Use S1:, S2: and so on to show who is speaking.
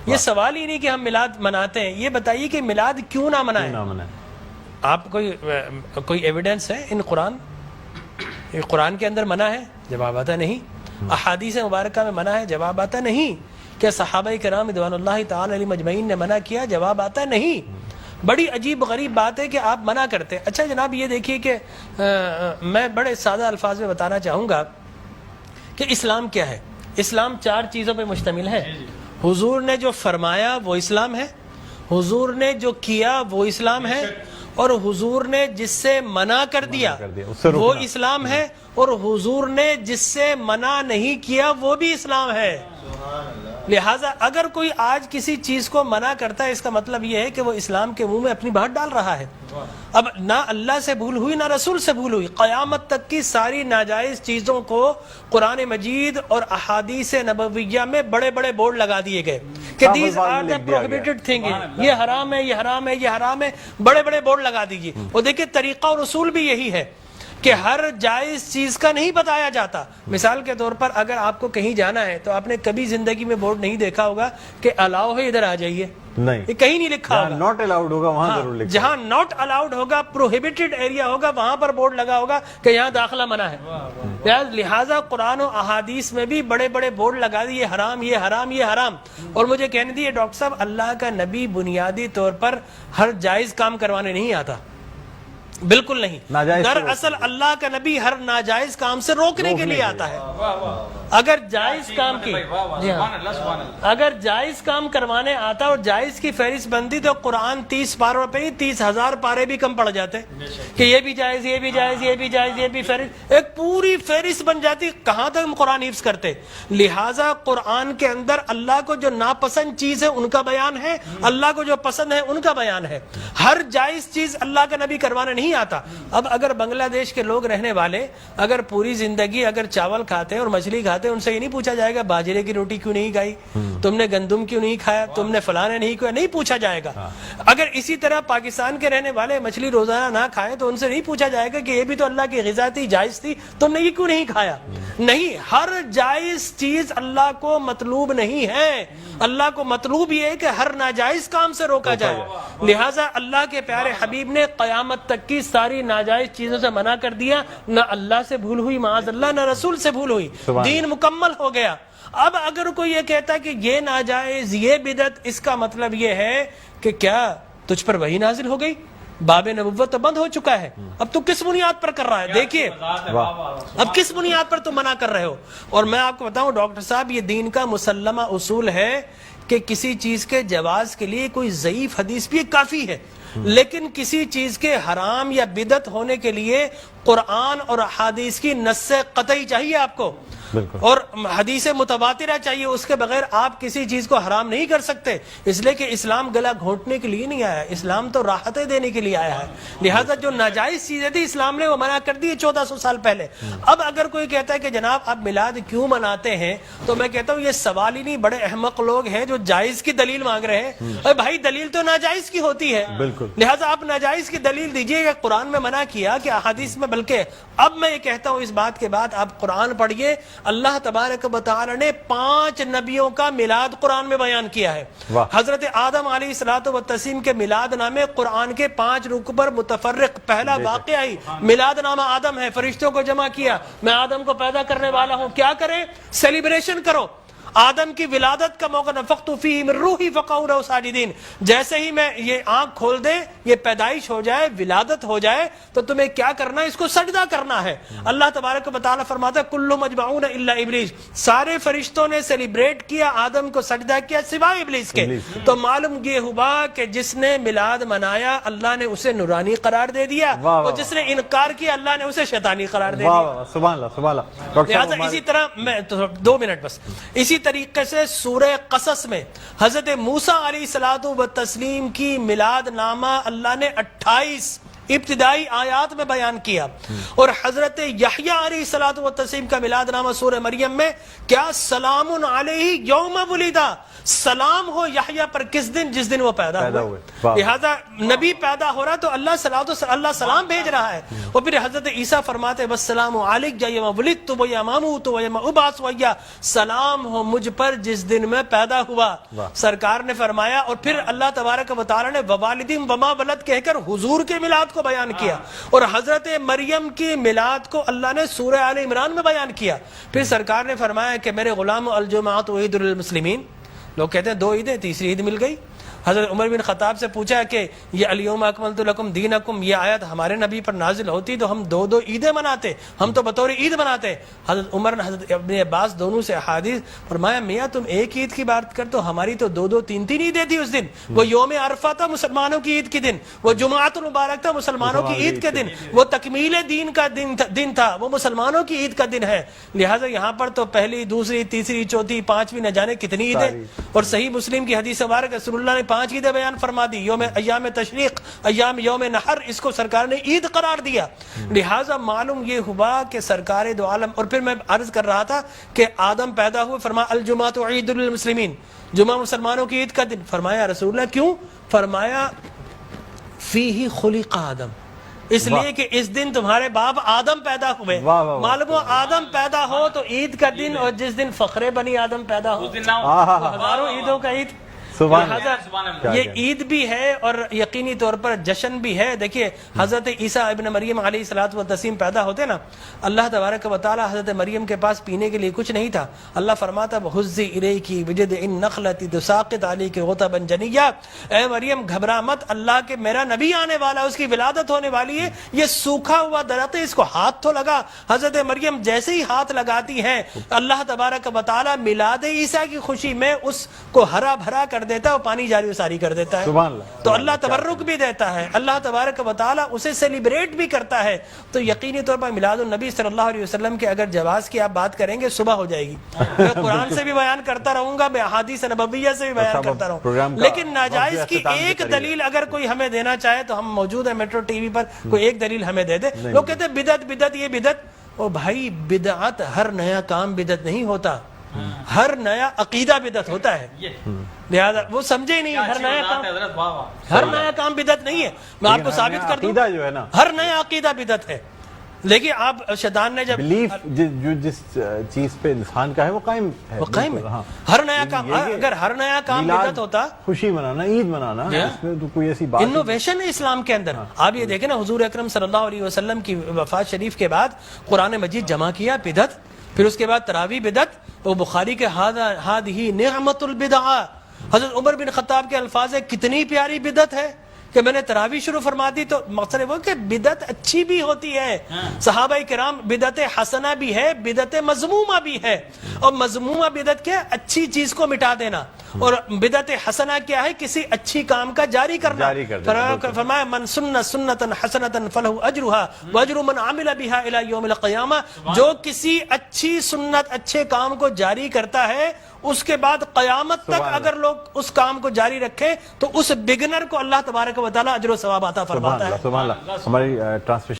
S1: یہ سوال ہی نہیں کہ ہم میلاد مناتے ہیں، یہ بتائیے کہ میلاد کیوں نہ منائیں؟ آپ کوئی ایویڈنس ہے ان قرآن کے اندر منع ہے؟ جواب آتا نہیں۔ احادیث مبارکہ میں منع ہے؟ جواب آتا نہیں۔ کیا صحابہ کرام رضوان اللہ تعالی علیہ مجمعین نے منع کیا؟ جواب آتا نہیں۔ بڑی عجیب غریب بات ہے کہ آپ منع کرتے ہیں۔ اچھا جناب یہ دیکھیے کہ میں بڑے سادہ الفاظ میں بتانا چاہوں گا کہ اسلام کیا ہے۔ اسلام 4 چیزوں پہ مشتمل ہے۔ حضور نے جو فرمایا وہ اسلام ہے، حضور نے جو کیا وہ اسلام ہے، اور حضور نے جس سے منع کر دیا وہ اسلام ہے، اور حضور نے جس سے منع نہیں کیا وہ بھی اسلام ہے۔ لہٰذا اگر کوئی آج کسی چیز کو منع کرتا ہے، اس کا مطلب یہ ہے کہ وہ اسلام کے منہ میں اپنی بات ڈال رہا ہے۔ اب نہ اللہ سے بھول ہوئی نہ رسول سے بھول ہوئی، قیامت تک کی ساری ناجائز چیزوں کو قرآن مجید اور احادیث نبویہ میں بڑے بڑے بورڈ لگا دیے گئے کہ these are the prohibited thing, یہ حرام ہے، یہ حرام ہے، یہ حرام ہے، بڑے بڑے بورڈ لگا دیجیے۔ اور دیکھیں طریقہ اور اصول بھی یہی ہے کہ ہر جائز چیز کا نہیں بتایا جاتا۔ مثال کے طور پر اگر آپ کو کہیں جانا ہے تو آپ نے کبھی زندگی میں بورڈ نہیں دیکھا ہوگا کہ الاؤ ہے ادھر آ جائیے، نہیں، یہ کہیں نہیں لکھا ہوگا۔ ناٹ الاؤڈ ہوگا وہاں ضرور لکھا، جہاں ناٹ الاؤڈ ہوگا، پروہیبٹڈ ایریا ہوگا، وہاں پر بورڈ لگا ہوگا کہ یہاں داخلہ منع ہے۔ لہٰذا قرآن و احادیث میں بھی بڑے بڑے بورڈ لگا دیے، یہ حرام، یہ حرام، یہ حرام۔ اور مجھے کہنے دیے ڈاکٹر صاحب، اللہ کا نبی بنیادی طور پر ہر جائز کام کروانے نہیں آتا، بالکل نہیں۔ دراصل اللہ کا نبی ہر ناجائز کام سے روکنے کے لیے آتا ہے۔ اگر جائز کام کی اگر جائز کام کروانے آتا اور جائز کی فہرست بنتی تو قرآن 30 پاروں پہ ہی 30,000 پارے بھی کم پڑ جاتے کہ یہ بھی جائز، یہ بھی جائز، یہ بھی جائز، یہ بھی فہرست، ایک پوری فہرست بن جاتی۔ کہاں تک ہم قرآن حفظ کرتے؟ لہٰذا قرآن کے اندر اللہ کو جو ناپسند چیز ہے ان کا بیان ہے، اللہ کو جو پسند ہے ان کا بیان ہے۔ ہر جائز چیز اللہ کا نبی کروانے نہیں آتا۔ اب اگر بنگلہ دیش کے لوگ رہنے والے اگر پوری زندگی اگر چاول کھاتے ہیں اور مچھلی کھاتے ہیں، ان سے یہ نہیں پوچھا جائے گا باجرے کی روٹی کیوں نہیں کھائی، تم نے گندم کیوں نہیں کھایا، تم نے فلانے نہیں کھایا، نہیں پوچھا جائے گا۔ اگر اسی طرح پاکستان کے رہنے والے مچھلی روزانہ نہ کھائیں تو ان سے نہیں پوچھا جائے گا کہ یہ بھی تو اللہ کی غذا تھی، جائز تھی، تم نے یہ کیوں نہیں کھایا۔ نہیں، ہر جائز چیز اللہ کو مطلوب نہیں ہے۔ اللہ کو مطلوب یہ ہے کہ ہر ناجائز کام سے روکا جائے۔ لہٰذا اللہ کے پیارے حبیب نے قیامت تک کی ساری ناجائز چیزوں سے منع کر دیا، نہ اللہ سے بھول ہوئی معاذ اللہ، نہ رسول سے بھول ہوئی، دین مکمل ہو گیا۔ اب اگر کوئی یہ کہتا ہے کہ یہ ناجائز، یہ بدعت، اس کا مطلب یہ ہے کہ کیا تجھ پر وحی نازل ہو گئی؟ باب نبوت تو بند ہو چکا ہے، اب تو کس بنیاد پر کر رہا ہے؟ دیکھیے اب کس بنیاد پر تم منع کر رہے ہو۔ اور میں آپ کو بتاؤں ڈاکٹر صاحب، یہ دین کا مسلمہ اصول ہے کہ کسی چیز کے جواز کے لیے کوئی ضعیف حدیث بھی کافی ہے، لیکن کسی چیز کے حرام یا بدعت ہونے کے لیے قرآن اور احادیث کی نص قطعی چاہیے آپ کو، اور حدیث متواترہ چاہیے، اس کے بغیر آپ کسی چیز کو حرام نہیں کر سکتے۔ اس لیے کہ اسلام گلا گھونٹنے کے لیے نہیں آیا، اسلام تو راحتیں دینے کے لیے آیا ہے۔ لہٰذا جو ناجائز چیزیں تھی اسلام نے وہ منع کر دی 1400 سال پہلے۔ اب اگر کوئی کہتا ہے کہ جناب آپ میلاد کیوں مناتے ہیں، تو میں کہتا ہوں یہ سوال ہی نہیں، بڑے احمق لوگ ہیں جو جائز کی دلیل مانگ رہے ہیں۔ ارے بھائی دلیل تو ناجائز کی ہوتی ہے، لہٰذا آپ ناجائز کی دلیل دیجئے کہ قرآن میں منع کیا کہ احادیث میں، بلکہ اب میں یہ کہتا ہوں اس بات کے بعد آپ قرآن پڑھیے، اللہ تبارک و تعالی نے 5 نبیوں کا میلاد قرآن میں بیان کیا ہے۔ حضرت آدم علیہ الصلوۃ والتسلیم کے میلاد نامے قرآن کے 5 رکوع پر متفرق، پہلا واقعہ ہی میلاد نامہ آدم ہے، فرشتوں کو جمع کیا، میں آدم کو پیدا کرنے والا ہوں، کیا کریں؟ سیلیبریشن کرو۔ آدم کی ولادت کا موقع، نفخت فیہ من روحی فقعوا لہ ساجدین، جیسے ہی میں یہ آنکھ کھول دے، یہ پیدائش ہو جائے، ولادت ہو جائے، تو تمہیں کیا کرنا ہے؟ اس کو سجدہ کرنا ہے۔ اللہ تبارک و تعالیٰ فرماتا ہے کل مجمعون الا ابلیس، سارے فرشتوں نے سیلیبریٹ کیا، آدم کو سجدہ کیا سوائے ابلیس کے۔ تو معلوم یہ ہوا کہ جس نے میلاد منایا اللہ نے اسے نورانی قرار دے دیا، اور جس نے انکار کیا اللہ نے اسے شیطانی قرار دے دیا۔ سبحان اللہ سبحان اللہ۔ لہٰذا اسی طرح میں 2 منٹ بس، اسی طریقے سے سورہ قصص میں حضرت موسیٰ علیہ الصلوۃ والتسلیم کی میلاد نامہ اللہ نے 28 ابتدائی آیات میں بیان کیا. اور حضرت یحییٰ علیہ الصلوۃ والتسلیم کا میلاد نامہ سورہ مریم میں کیا سلام علیہ یوم ولدا، سلام ہو یحییٰ پر کس دن؟ جس دن وہ پیدا ہوئے. لہذا نبی پیدا ہو رہا تو اللہ سلام بھیج رہا ہے. اور پھر حضرت عیسیٰ فرماتے والسلام علیک یوم ولدت ویوم اموت ویوم ابعث حیا، سلام ہو مجھ پر جس دن میں پیدا ہوا. سرکار نے فرمایا. اور پھر اللہ تبارک و تعالی نے ووالدین وما ولد کہہ کر حضور کے میلاد کو بیان کیا. اور حضرت مریم کی میلاد کو اللہ نے سورہ آل عمران میں بیان کیا. پھر سرکار نے فرمایا کہ میرے غلام الجمعۃ عید للمسلمین. لوگ کہتے ہیں 2 عیدیں، تیسری عید مل گئی. حضرت عمر بن خطاب سے پوچھا کہ یہ الیوم اکملت لکم دینکم، یہ آیت ہمارے نبی پر نازل ہوتی تو ہم 2 عیدیں مناتے، ہم تو بطور عید مناتے. حضرت عمر نے حضرت ابن عباس دونوں سے احادیث فرمایا میاں تم ایک عید کی بات کر تو ہماری تو 2 3 عیدیں تھی اس دن. وہ یوم عرفہ تھا مسلمانوں کی عید کے دن، وہ جمعۃ المبارک تھا مسلمانوں کی عید کے دن، وہ تکمیل دین کا دن تھا، وہ مسلمانوں کی عید کا دن ہے. لہٰذا یہاں پر تو پہلی، دوسری، تیسری، چوتھی، 5ویں نہ جانے کتنی عیدیں. اور صحیح مسلم کی حدیث مبارک رسول اللہ نے 5 عیدیں بیان فرما دی. ایام تشریق، ایام یوم نحر، اس کو سرکار نے عید قرار دیا. لہٰذا معلوم یہ ہوا کہ سرکار دو عالم. اور پھر میں عرض کر رہا تھا کہ آدم پیدا ہوئے، فرمایا الجمعۃ عید للمسلمین، جمعہ مسلمانوں کی عید کا دن. فرمایا رسول اللہ کیوں؟ فرمایا فیہ خلق آدم، اس لیے کہ اس دن تمہارے باپ آدم پیدا ہوئے. معلوم ہو آدم پیدا ہو تو عید کا دن، اور جس دن فخر بنی آدم پیدا ہو ہزاروں عیدوں کا عید. یہ عید بھی ہے اور یقینی طور پر جشن بھی ہے. دیکھیے حضرت عیسیٰ ابن مریم علیہ الصلوۃ والتسلیم پیدا ہوتے نا، اللہ تبارک و تعالی حضرت مریم کے پاس پینے کے لیے کچھ نہیں تھا. اللہ فرماتا وَحُزِّ إِلَيْكِ بِجِذْعِ النَّخْلَةِ تُسَاقِطْ عَلَيْكِ رُطَبًا جَنِيًّا، اے مریم گھبرا مت، اللہ کے میرا نبی آنے والا، اس کی ولادت ہونے والی ہے. یہ سوکھا ہوا درخت ہے، اس کو ہاتھ تو لگا. حضرت مریم جیسے ہی ہاتھ لگاتی ہیں اللہ تبارک و تعالی میلاد عیسیٰ کی خوشی میں اس کو ہرا بھرا کر دیتا ہے اور پانی جاری و ساری کر دیتا ہے. تو اللہ تبرک بھی دیتا ہے، اللہ تبارک و تعالی اسے سیلیبریٹ بھی کرتا ہے. تو یقینی طور پر میلاد النبی صلی اللہ علیہ وسلم کے اگر جواز کی آپ بات کریں گے صبح ہو جائے گی. میں قرآن سے بھی بیان کرتا رہوں گا، میں احادیث نبویہ سے بھی بیان کرتا رہوں، لیکن ناجائز کی ایک دلیل اگر کوئی ہمیں دینا چاہے تو ہم موجود ہیں میٹرو ٹی وی پر، کوئی ایک دلیل ہمیں دے دے. لوگ کہتے ہیں بدعت یہ بدعت. او بھائی بدعت، ہر نیا کام بدعت نہیں ہوتا، ہر نیا عقیدہ بدعت ہوتا ہے. لہذا وہ سمجھے ہی نہیں، ہر نیا کام بدعت نہیں ہے. میں آپ کو ثابت کر دوں ہر نیا عقیدہ بدعت ہے. لیکن آپ شیطان نے جب
S2: جو جس چیز پہ انسان کا ہے وہ قائم ہے،
S1: ہر نیا کام، اگر ہر نیا کام بدعت ہوتا،
S2: خوشی منانا، عید منانا، اس میں تو کوئی ایسی بات
S1: انوویشن ہے اسلام کے اندر. آپ یہ دیکھیں نا حضور اکرم صلی اللہ علیہ وسلم کی وفات شریف کے بعد قرآن مجید جمع کیا بدعت، پھر اس کے بعد تراویح بدعت. وہ بخاری کے ہذہ نعمت البدع. حضرت عمر بن خطاب کے الفاظ ہے کتنی پیاری بدعت ہے کہ میں نے تراویح شروع فرما دی. تو مقصد وہ کہ بدعت اچھی بھی ہوتی ہے. صحابہ کرام بدعت حسنہ بھی ہے، بدعت مذمومہ بھی ہے. اور مذمومہ بدعت کیا؟ اچھی چیز کو مٹا دینا. اور بدعت حسنہ کیا ہے؟ کسی اچھی کام کا جاری کرنا. فرمایا من سن سنتا حسنتا فلہ اجرھا واجر من عمل بها الى یوم القیامہ. جو کسی اچھی سنت، اچھے کام کو جاری کرتا ہے، اس کے بعد قیامت تک اگر لوگ اس کام کو جاری رکھیں تو اس بگنر کو اللہ تبارک و تعالی اجر و ثواب عطا فرماتا ہے.
S2: ہماری ٹرانسمیشن